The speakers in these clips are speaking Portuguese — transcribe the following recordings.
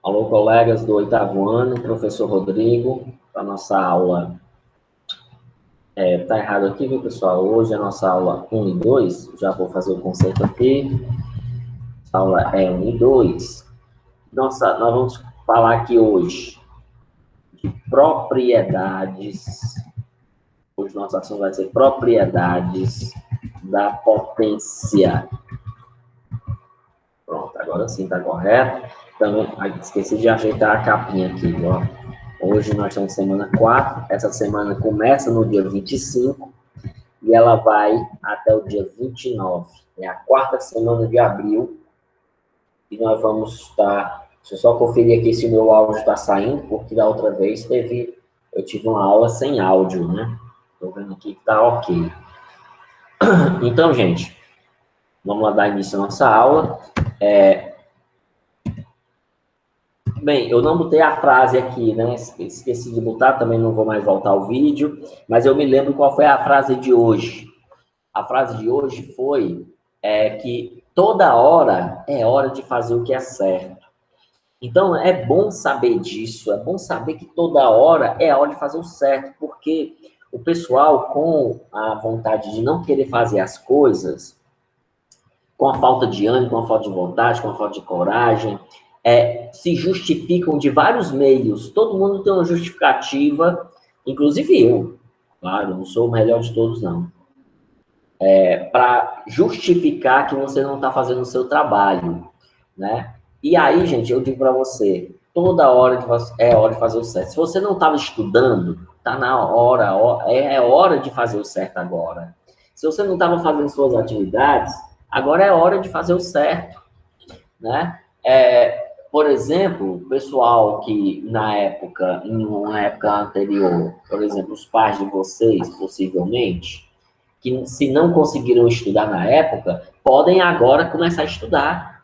Alô, colegas do oitavo ano, professor Rodrigo, para nossa aula. Tá errado aqui, viu, pessoal? Hoje é a nossa aula 1 e 2. Já vou fazer o conceito aqui. A aula é 1 e 2. Nós vamos falar aqui hoje de propriedades. Hoje nosso assunto vai ser propriedades da potência. Pronto, agora sim está correto. Também esqueci de ajeitar a capinha aqui, ó. Hoje nós estamos semana 4. Essa semana começa no dia 25 e ela vai até o dia 29. É a quarta semana de abril. E nós vamos estar... Deixa eu só conferir aqui se o meu áudio está saindo, porque da outra vez eu tive uma aula sem áudio, né? Estou vendo aqui que está ok. Então, gente, vamos lá dar início à nossa aula. Bem, eu não botei a frase aqui, né? Esqueci de botar, também não vou mais voltar ao vídeo, mas eu me lembro qual foi a frase de hoje. A frase de hoje foi que toda hora é hora de fazer o que é certo. Então, é bom saber disso, é bom saber que toda hora é hora de fazer o certo, porque o pessoal com a vontade de não querer fazer as coisas, com a falta de ânimo, com a falta de vontade, com a falta de coragem, se justificam de vários meios. Todo mundo tem uma justificativa, inclusive eu. Claro, não sou o melhor de todos, não. Para justificar que você não está fazendo o seu trabalho, né? E aí, gente, eu digo para você, toda hora é hora de fazer o certo. Se você não estava estudando, tá na hora, é hora de fazer o certo agora. Se você não estava fazendo suas atividades, agora é hora de fazer o certo, né? Por exemplo, o pessoal que em uma época anterior, por exemplo, os pais de vocês, possivelmente, que se não conseguiram estudar na época, podem agora começar a estudar.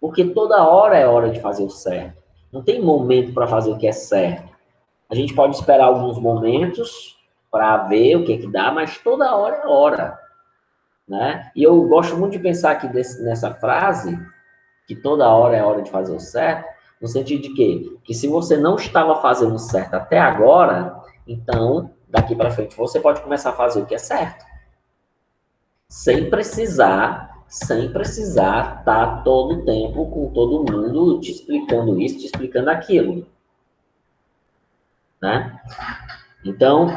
Porque toda hora é hora de fazer o certo. Não tem momento para fazer o que é certo. A gente pode esperar alguns momentos para ver o que dá, mas toda hora é hora. Né? E eu gosto muito de pensar aqui nessa frase, que toda hora é hora de fazer o certo, no sentido de que se você não estava fazendo certo até agora, então, daqui para frente, você pode começar a fazer o que é certo. Sem precisar estar todo o tempo com todo mundo te explicando isso, te explicando aquilo. Né? Então,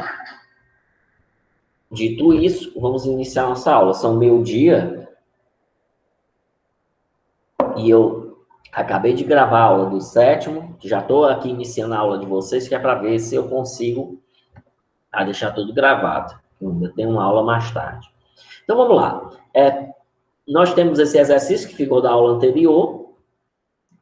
dito isso, vamos iniciar nossa aula. São meio-dia e eu acabei de gravar a aula do sétimo, já estou aqui iniciando a aula de vocês, que é para ver se eu consigo deixar tudo gravado. Eu ainda tenho uma aula mais tarde. Então, vamos lá. Nós temos esse exercício que ficou da aula anterior,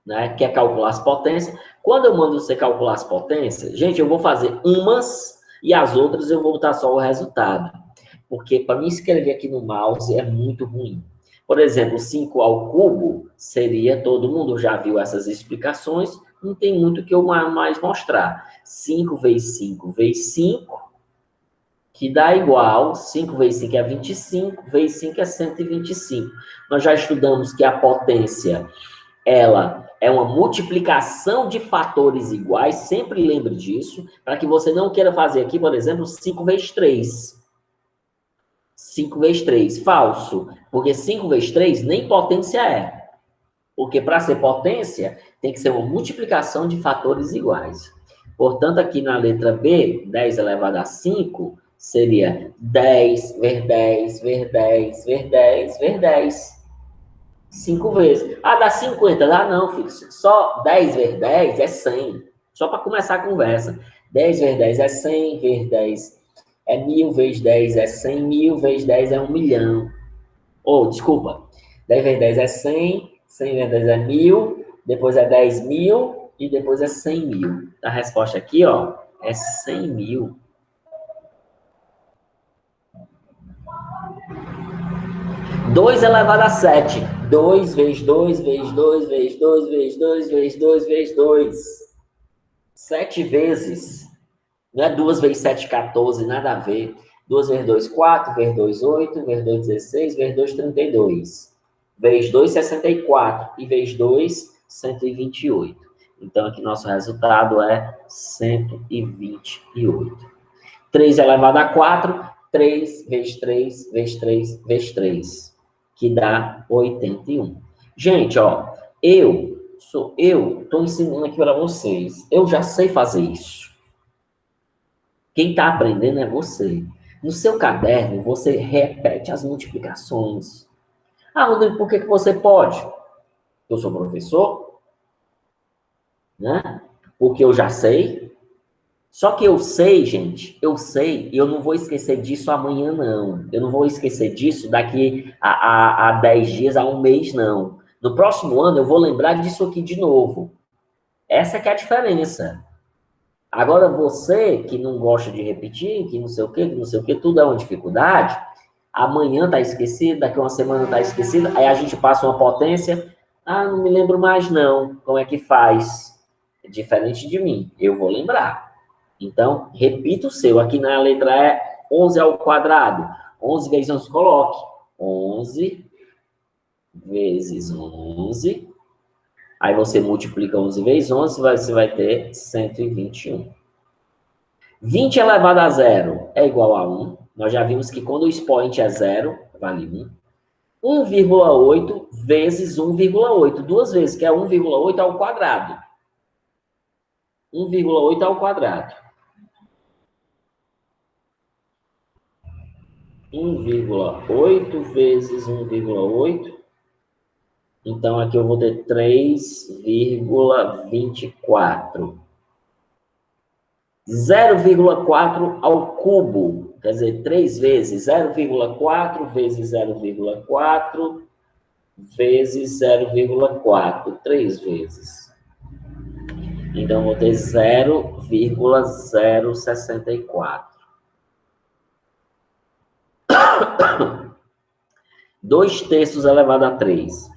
né, que é calcular as potências. Quando eu mando você calcular as potências, gente, eu vou fazer umas e as outras eu vou botar só o resultado. Porque para mim escrever aqui no mouse é muito ruim. Por exemplo, 5 ao cubo seria, todo mundo já viu essas explicações, não tem muito que eu mais mostrar. 5 vezes 5 vezes 5, que dá igual, 5 vezes 5 é 25, vezes 5 é 125. Nós já estudamos que a potência, ela é uma multiplicação de fatores iguais, sempre lembre disso, para que você não queira fazer aqui, por exemplo, 5 vezes 3. 5 vezes 3, falso, porque 5 vezes 3 nem potência é. Porque para ser potência, tem que ser uma multiplicação de fatores iguais. Portanto, aqui na letra B, 10 elevado a 5, seria 10 vezes 10 vezes 10 vezes 10 vezes 10. 5 vezes. Dá 50. Dá não, filho. Só 10 vezes 10 é 100. Só para começar a conversa. 10 vezes 10 é 100, vezes 10 é 1000, vezes 10 é 100 mil, vezes 10 é 1 milhão. Desculpa. 10 vezes 10 é 100, 100 vezes 10 é 1000, depois é 10 mil e depois é 100 mil. A resposta aqui, ó, é 100 mil. 2 elevado a 7. 2 vezes 2 vezes 2 vezes 2 vezes 2 vezes 2 vezes 2. 7 vezes. Não é 2 vezes 7, 14, nada a ver. 2 vezes 2, 4, vezes 2, 8, vezes 2, 16, vezes 2, 32. Vezes 2, 64. E vezes 2, 128. Então, aqui nosso resultado é 128. 3 elevado a 4, 3 vezes 3, vezes 3, vezes 3, que dá 81. Gente, ó, eu estou ensinando aqui para vocês. Eu já sei fazer isso. Quem está aprendendo é você. No seu caderno, você repete as multiplicações. Ah, Rodrigo, por que você pode? Eu sou professor, né? Porque eu já sei. Só que eu sei, gente, eu sei, e eu não vou esquecer disso amanhã, não. Eu não vou esquecer disso daqui a 10 dias, a um mês, não. No próximo ano, eu vou lembrar disso aqui de novo. Essa que é a diferença. Agora, você que não gosta de repetir, que não sei o quê, que não sei o quê, tudo é uma dificuldade, amanhã tá esquecido, daqui a uma semana tá esquecido, aí a gente passa uma potência, ah, não me lembro mais não, como é que faz? É diferente de mim, eu vou lembrar. Então, repita o seu, aqui na letra E, 11 ao quadrado, 11 vezes 11, coloque, 11 vezes 11, aí você multiplica 11 vezes 11, você vai ter 121. 20 elevado a zero é igual a 1. Nós já vimos que quando o expoente é zero, vale 1. 1,8 vezes 1,8. Duas vezes, que é 1,8 ao quadrado. 1,8 ao quadrado. 1,8 vezes 1,8. Então, aqui eu vou ter 3,24. 0,4 ao cubo, quer dizer, 3 vezes 0,4 vezes 0,4 vezes 0,4, 3 vezes. Então, vou ter 0,064. 2 terços elevado a 3.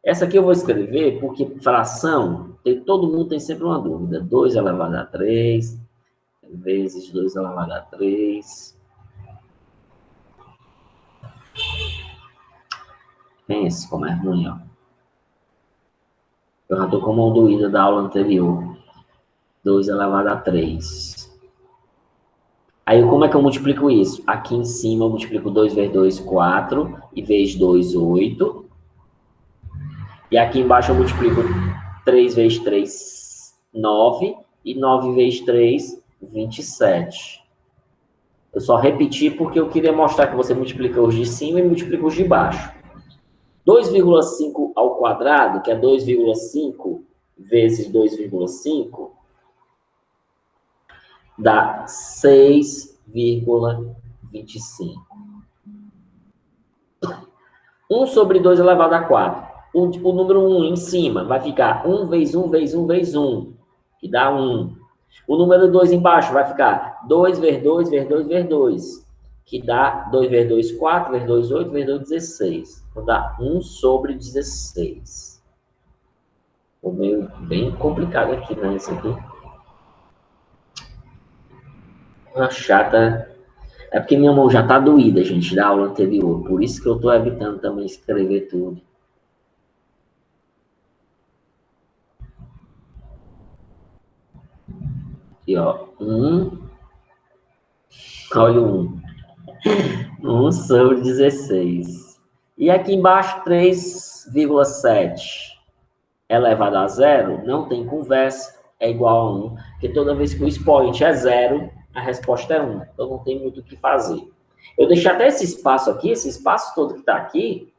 Essa aqui eu vou escrever porque fração, todo mundo tem sempre uma dúvida. 2 elevado a 3, vezes 2 elevado a 3. Pense como é ruim, ó. Eu já estou com a mão doída da aula anterior. 2 elevado a 3. Aí, como é que eu multiplico isso? Aqui em cima eu multiplico 2 vezes 2, 4. E vezes 2, 8. E aqui embaixo eu multiplico 3 vezes 3, 9. E 9 vezes 3, 27. Eu só repeti porque eu queria mostrar que você multiplica os de cima e multiplica os de baixo. 2,5 ao quadrado, que é 2,5 vezes 2,5, dá 6,25. 1 sobre 2 elevado a 4. O número 1 em cima vai ficar 1 vezes 1 vezes 1 vezes 1, que dá 1. O número 2 embaixo vai ficar 2 vezes 2 vezes 2 vezes 2, que dá 2 vezes 2, 4, vezes 2, 8, vezes 2, 16. Então, dá 1 sobre 16. Ficou meio bem complicado aqui, né, isso aqui. Uma chata. É porque minha mão já tá doída, gente, da aula anterior. Por isso que eu tô evitando também escrever tudo. Aqui, ó. 1. Olha o 1. 1 sobre 16. E aqui embaixo, 3,7 elevado a zero, não tem conversa, é igual a 1. Porque toda vez que o expoente é zero, a resposta é 1. Então, não tem muito o que fazer. Eu deixei até esse espaço aqui, esse espaço todo que está aqui,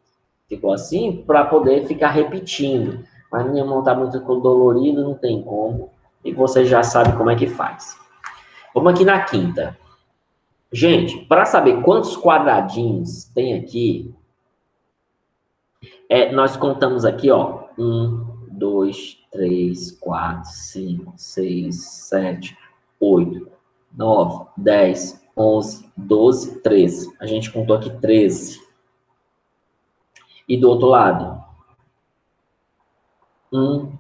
ficou assim, para poder ficar repetindo. Mas minha mão está muito dolorida, não tem como. E você já sabe como é que faz. Vamos aqui na quinta. Gente, para saber quantos quadradinhos tem aqui, nós contamos aqui, ó, 1, 2, 3, 4, 5, 6, 7, 8, 9, 10, 11, 12, 13. A gente contou aqui 13. E do outro lado? 1,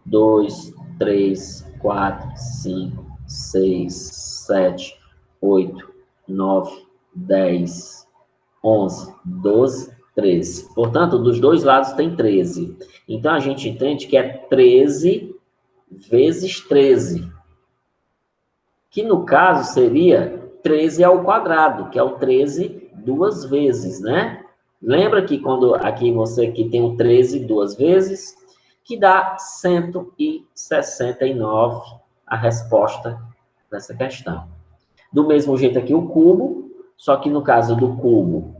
2, 3, 4, 5, 6, 7, 8, 9, 10, 11, 12, 13. Portanto, dos dois lados tem 13. Então, a gente entende que é 13 vezes 13, que no caso seria 13 ao quadrado, que é o 13 duas vezes, né? Lembra que quando aqui você aqui tem o 13 duas vezes, que dá 169 a resposta dessa questão. Do mesmo jeito aqui o cubo, só que no caso do cubo,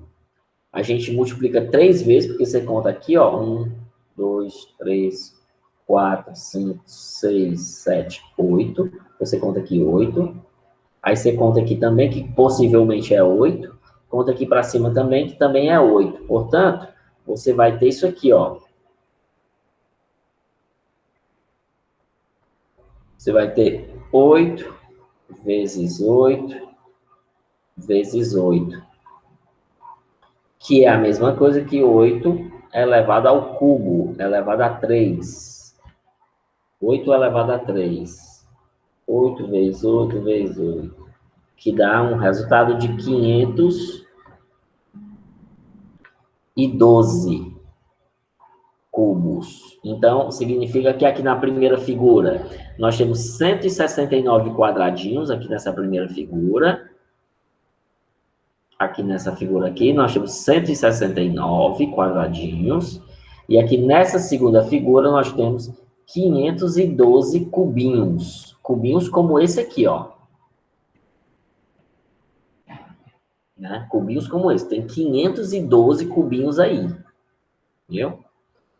a gente multiplica 3 vezes, porque você conta aqui, ó, 1, 2, 3, 4, 5, 6, 7, 8. Você conta aqui 8. Aí você conta aqui também, que possivelmente é 8. Conta aqui para cima também, que também é 8. Portanto, você vai ter isso aqui, ó. Você vai ter 8 vezes 8 vezes 8. Que é a mesma coisa que 8 elevado ao cubo, elevado a 3. 8 elevado a 3. 8 vezes 8 vezes 8. Que dá um resultado de 512 cubos. Então, significa que aqui na primeira figura, nós temos 169 quadradinhos, aqui nessa primeira figura. Aqui nessa figura aqui, nós temos 169 quadradinhos. E aqui nessa segunda figura, nós temos 512 cubinhos. Cubinhos como esse aqui, ó. Né? Cubinhos como esse. Tem 512 cubinhos aí. Viu?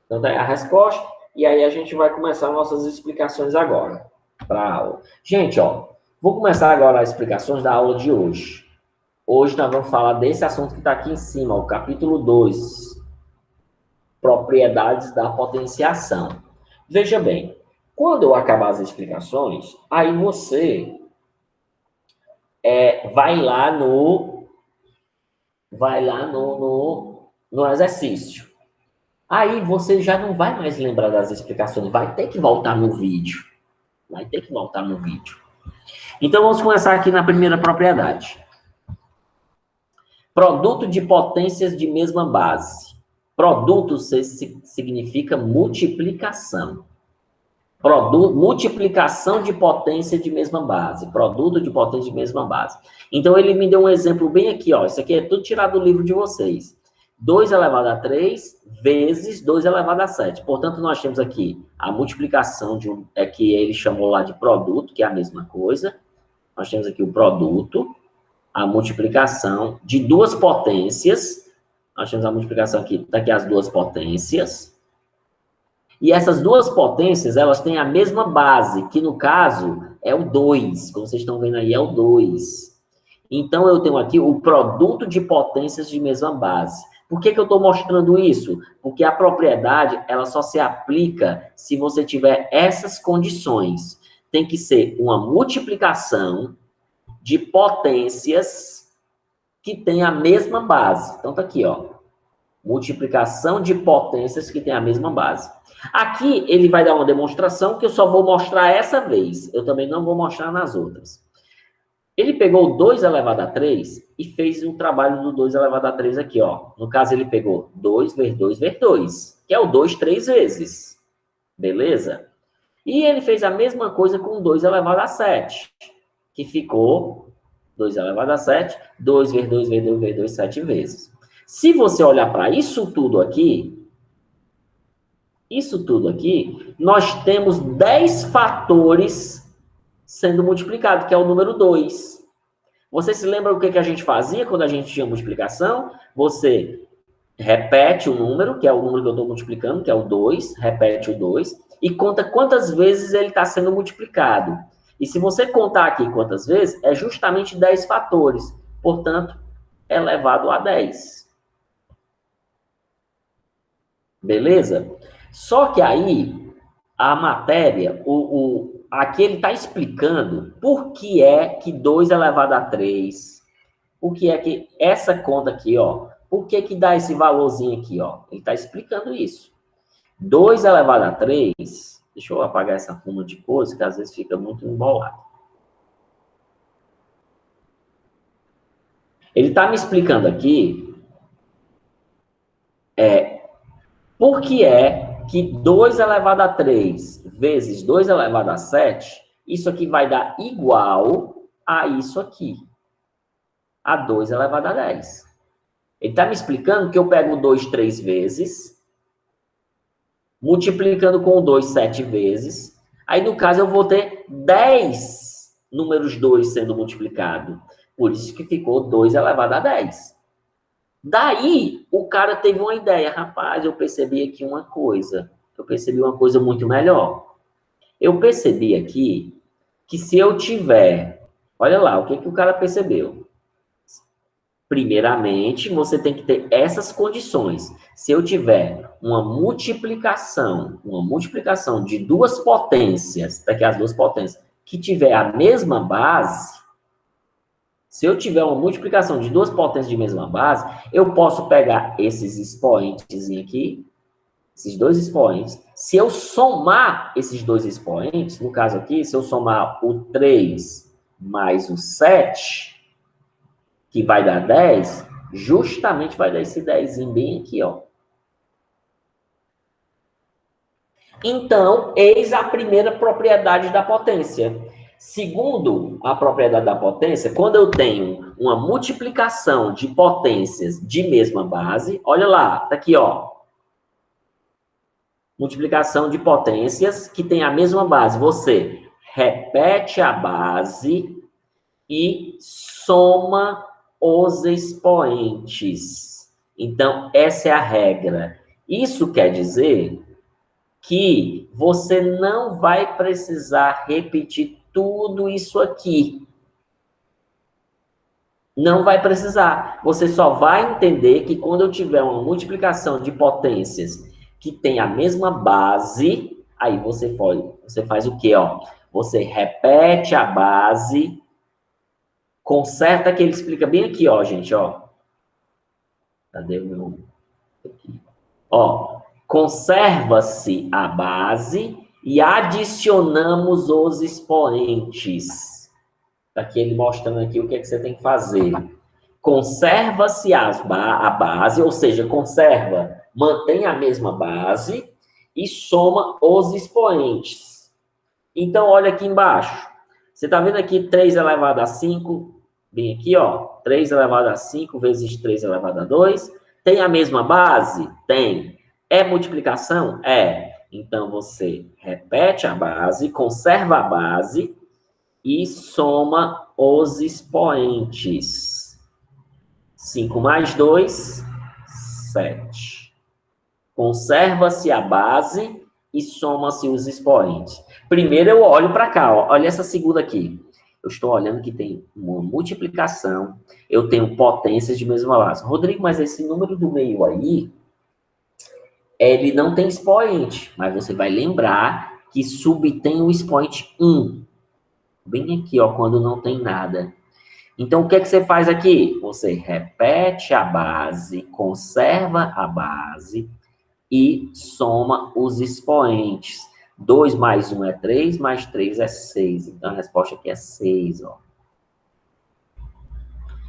Então, daí a resposta. E aí a gente vai começar nossas explicações agora para a aula. Gente, ó. Vou começar agora as explicações da aula de hoje. Hoje nós vamos falar desse assunto que está aqui em cima, o capítulo 2. Propriedades da potenciação. Veja bem, quando eu acabar as explicações, aí você vai lá no exercício. Aí você já não vai mais lembrar das explicações, vai ter que voltar no vídeo. Vai ter que voltar no vídeo. Então, vamos começar aqui na primeira propriedade. Produto de potências de mesma base. Produto significa multiplicação. Multiplicação de potência de mesma base. Produto de potência de mesma base. Então, ele me deu um exemplo bem aqui, ó. Isso aqui é tudo tirado do livro de vocês. 2 elevado a 3 vezes 2 elevado a 7. Portanto, nós temos aqui a multiplicação que ele chamou lá de produto, que é a mesma coisa. Nós temos aqui o produto, a multiplicação de duas potências. Nós temos a multiplicação aqui, daqui as duas potências. E essas duas potências, elas têm a mesma base, que no caso é o 2. Como vocês estão vendo aí, é o 2. Então, eu tenho aqui o produto de potências de mesma base. Por que eu estou mostrando isso? Porque a propriedade, ela só se aplica se você tiver essas condições. Tem que ser uma multiplicação de potências que tem a mesma base. Então, tá aqui, ó. Multiplicação de potências que tem a mesma base. Aqui, ele vai dar uma demonstração que eu só vou mostrar essa vez. Eu também não vou mostrar nas outras. Ele pegou 2 elevado a 3 e fez o trabalho do 2 elevado a 3 aqui, ó. No caso, ele pegou 2 vezes 2 vezes 2, que é o 2 3 vezes. Beleza? E ele fez a mesma coisa com 2 elevado a 7, que ficou 2 elevado a 7, 2 vezes 2 vezes 2 vezes 2, 7 vezes. Se você olhar para isso tudo aqui, nós temos 10 fatores sendo multiplicado, que é o número 2. Você se lembra o que a gente fazia quando a gente tinha multiplicação? Você repete o número, que é o número que eu estou multiplicando, que é o 2, repete o 2, e conta quantas vezes ele está sendo multiplicado. E se você contar aqui quantas vezes, é justamente 10 fatores. Portanto, elevado a 10. Beleza? Só que aí, a matéria, aqui ele está explicando por que é que 2 elevado a 3, por que é que essa conta aqui, ó, por que que dá esse valorzinho aqui, ó? Ele está explicando isso. 2 elevado a 3, deixa eu apagar essa fuma de coisa, que às vezes fica muito embolado. Ele está me explicando aqui por que é que 2 elevado a 3 vezes 2 elevado a 7, isso aqui vai dar igual a isso aqui, a 2 elevado a 10. Ele está me explicando que eu pego o 2 3 vezes, multiplicando com o 2 7 vezes, aí no caso eu vou ter 10 números 2 sendo multiplicado. Por isso que ficou 2 elevado a 10. Daí, o cara teve uma ideia. Rapaz, eu percebi aqui uma coisa. Eu percebi uma coisa muito melhor. Eu percebi aqui que se eu tiver... Olha lá, o que o cara percebeu? Primeiramente, você tem que ter essas condições. Se eu tiver uma multiplicação de duas potências, daqui as duas potências, que tiver a mesma base... Se eu tiver uma multiplicação de duas potências de mesma base, eu posso pegar esses expoentes aqui, esses dois expoentes. Se eu somar esses dois expoentes, no caso aqui, se eu somar o 3 mais o 7, que vai dar 10, justamente vai dar esse 10 bem aqui, ó. Então, eis a primeira propriedade da potência. Segundo a propriedade da potência, quando eu tenho uma multiplicação de potências de mesma base, olha lá, tá aqui, ó. Multiplicação de potências que tem a mesma base. Você repete a base e soma os expoentes. Então, essa é a regra. Isso quer dizer que você não vai precisar repetir tudo isso aqui. Não vai precisar. Você só vai entender que quando eu tiver uma multiplicação de potências que tem a mesma base, aí você faz o quê, ó? Você repete a base, conserta que ele explica bem aqui, ó, gente, ó. Cadê o meu? Aqui. Ó, conserva-se a base e adicionamos os expoentes. Está aqui ele mostrando aqui o que é que você tem que fazer. Conserva-se a base, ou seja, conserva, mantém a mesma base e soma os expoentes. Então, olha aqui embaixo. Você está vendo aqui 3 elevado a 5? Bem aqui, ó. 3 elevado a 5 vezes 3 elevado a 2. Tem a mesma base? Tem. É multiplicação? É. Então, você repete a base, conserva a base e soma os expoentes. 5 mais 2, 7. Conserva-se a base e soma-se os expoentes. Primeiro eu olho para cá, ó. Olha essa segunda aqui. Eu estou olhando que tem uma multiplicação, eu tenho potências de mesma base. Rodrigo, mas esse número do meio aí, ele não tem expoente, mas você vai lembrar que subtém o expoente 1. Bem aqui, ó, quando não tem nada. Então, o que é que você faz aqui? Você repete a base, conserva a base e soma os expoentes. 2 mais 1 é 3, mais 3 é 6. Então, a resposta aqui é 6, ó.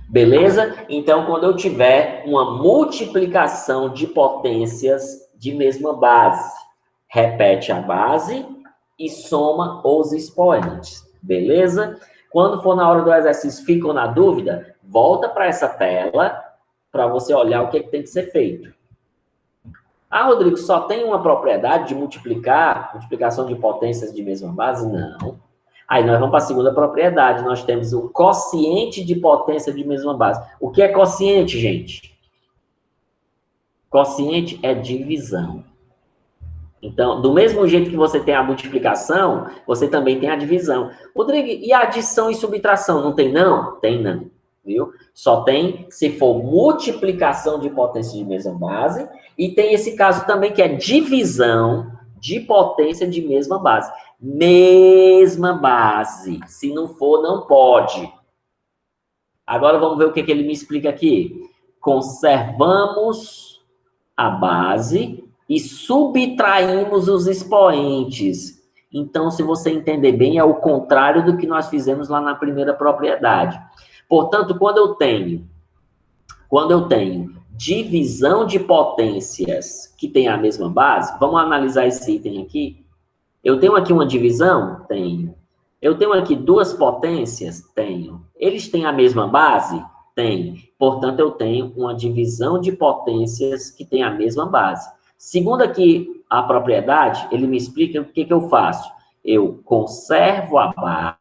Beleza? Então, quando eu tiver uma multiplicação de potências de mesma base, repete a base e soma os expoentes. Beleza? Quando for na hora do exercício, ficou na dúvida, volta para essa tela para você olhar o que tem que ser feito. Ah, Rodrigo, só tem uma propriedade de multiplicação de potências de mesma base? Não. Aí nós vamos para a segunda propriedade. Nós temos o quociente de potência de mesma base. O que é quociente, gente? Quociente é divisão. Então, do mesmo jeito que você tem a multiplicação, você também tem a divisão. Rodrigo, e a adição e subtração? Não tem, não? Tem, não. Viu? Só tem se for multiplicação de potência de mesma base. E tem esse caso também que é divisão de potência de mesma base. Mesma base. Se não for, não pode. Agora vamos ver o que ele me explica aqui. Conservamos a base e subtraímos os expoentes. Então, se você entender bem, é o contrário do que nós fizemos lá na primeira propriedade. Portanto, quando eu tenho divisão de potências que tem a mesma base. Vamos analisar esse item aqui. Eu tenho aqui uma divisão? Tenho. Eu tenho aqui duas potências? Tenho. Eles têm a mesma base? Tem. Portanto, eu tenho uma divisão de potências que tem a mesma base. Segundo aqui a propriedade, ele me explica o que eu faço. Eu conservo a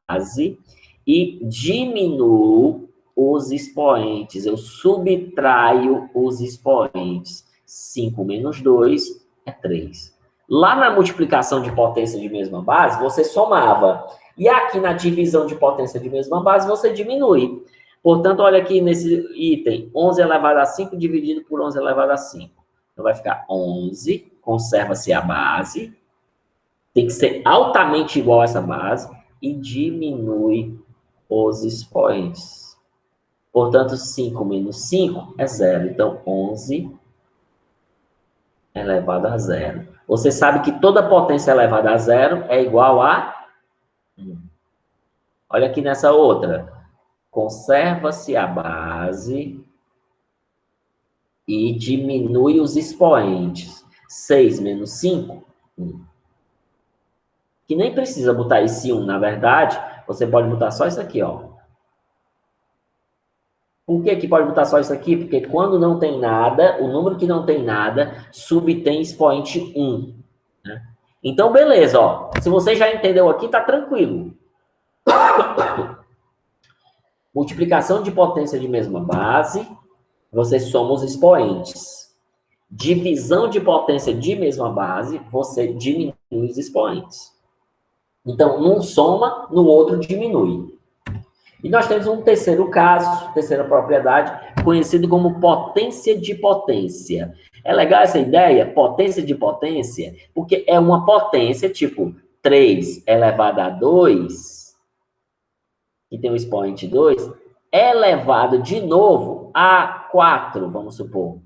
base e diminuo os expoentes. Eu subtraio os expoentes. 5 menos 2 é 3. Lá na multiplicação de potência de mesma base, você somava. E aqui na divisão de potência de mesma base, você diminui. Portanto, olha aqui nesse item, 11 elevado a 5 dividido por 11 elevado a 5. Então, vai ficar 11, conserva-se a base, tem que ser altamente igual a essa base, e diminui os expoentes. Portanto, 5 menos 5 é 0. Então, 11 elevado a 0. Você sabe que toda potência elevada a 0 é igual a 1. Olha aqui nessa outra. Conserva-se a base e diminui os expoentes. 6 menos 5, 1. Que nem precisa botar esse 1, na verdade, você pode botar só isso aqui, ó. Por que pode botar só isso aqui? Porque quando não tem nada, o número que não tem nada, subtém expoente 1. Né? Então, beleza, ó. Se você já entendeu aqui, tá tranquilo. Multiplicação de potência de mesma base, você soma os expoentes. Divisão de potência de mesma base, você diminui os expoentes. Então, num soma, no outro diminui. E nós temos um terceiro caso, terceira propriedade, conhecido como potência de potência. É legal essa ideia, potência de potência, porque é uma potência tipo 3 elevado a 2, que tem o expoente 2, elevado de novo a 4, vamos supor.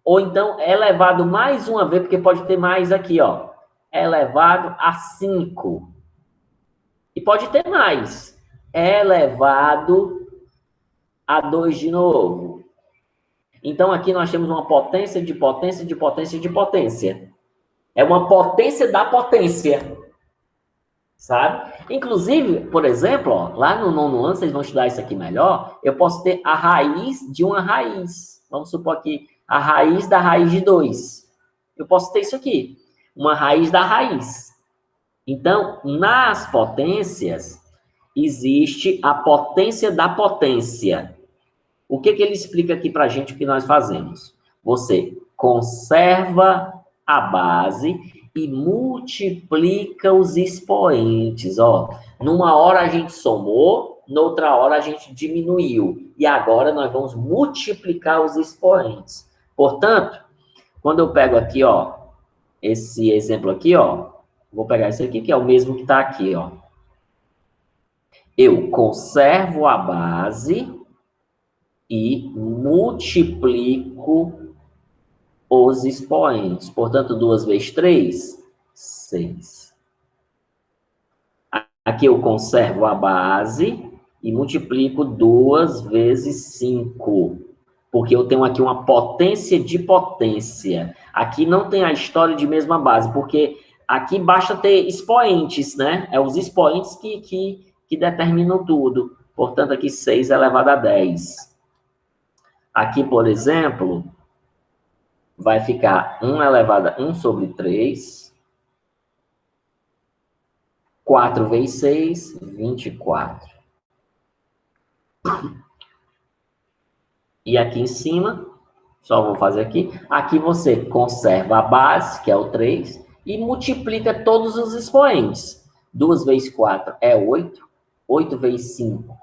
Ou então, elevado mais uma vez, porque pode ter mais aqui, ó. Elevado a 5. E pode ter mais. Elevado a 2 de novo. Então, aqui nós temos uma potência de potência de potência de potência. É uma potência da potência. Sabe? Inclusive, por exemplo, ó, lá no nono ano, vocês vão estudar isso aqui melhor, eu posso ter a raiz de uma raiz. Vamos supor aqui, a raiz da raiz de 2. Eu posso ter isso aqui, uma raiz da raiz. Então, nas potências, existe a potência da potência. O que ele explica aqui para a gente o que nós fazemos? Você conserva a base e multiplica os expoentes. Ó, numa hora a gente somou, noutra hora a gente diminuiu. E agora nós vamos multiplicar os expoentes. Portanto, quando eu pego aqui, ó, esse exemplo aqui, ó, vou pegar esse aqui, que é o mesmo que está aqui, ó. Eu conservo a base e multiplico os expoentes. Portanto, 2 vezes 3, 6. Aqui eu conservo a base e multiplico 2 vezes 5. Porque eu tenho aqui uma potência de potência. Aqui não tem a história de mesma base, porque aqui basta ter expoentes, né? É os expoentes que determinam tudo. Portanto, aqui 6 elevado a 10. Aqui, por exemplo, vai ficar 1 elevado a 1 sobre 3. 4 vezes 6, 24. E aqui em cima, só vou fazer aqui. Aqui você conserva a base, que é o 3, e multiplica todos os expoentes. 2 vezes 4 é 8. 8 vezes 5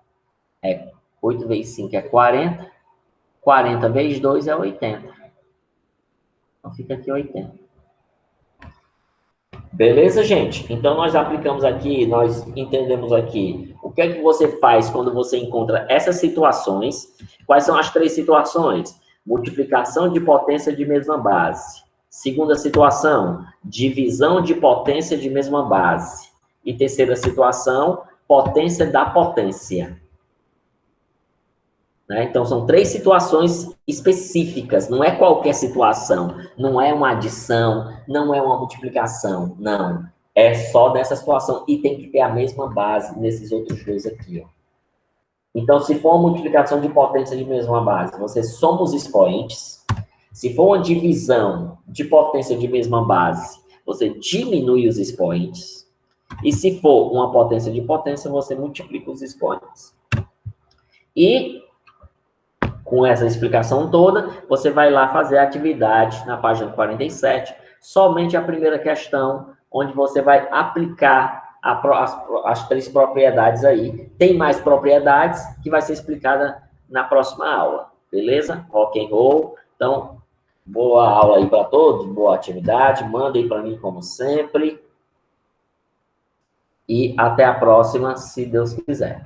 é 8 vezes 5 é 40. 40 vezes 2 é 80. Então, fica aqui 80. Beleza, gente? Então, nós aplicamos aqui, nós entendemos aqui o que é que você faz quando você encontra essas situações. Quais são as 3 situações? Multiplicação de potência de mesma base. Segunda situação, divisão de potência de mesma base. E terceira situação, potência da potência. né? Então, são 3 situações específicas, não é qualquer situação, não é uma adição, não é uma multiplicação, não. É só dessa situação e tem que ter a mesma base nesses outros dois aqui, ó. Então, se for uma multiplicação de potência de mesma base, você soma os expoentes. Se for uma divisão de potência de mesma base, você diminui os expoentes. E se for uma potência de potência, você multiplica os expoentes. E, com essa explicação toda, você vai lá fazer a atividade na página 47, somente a primeira questão, onde você vai aplicar as 3 propriedades aí. Tem mais propriedades que vai ser explicada na próxima aula, beleza? Rock and roll. Então, boa aula aí para todos, boa atividade, mandem para mim como sempre. E até a próxima, se Deus quiser.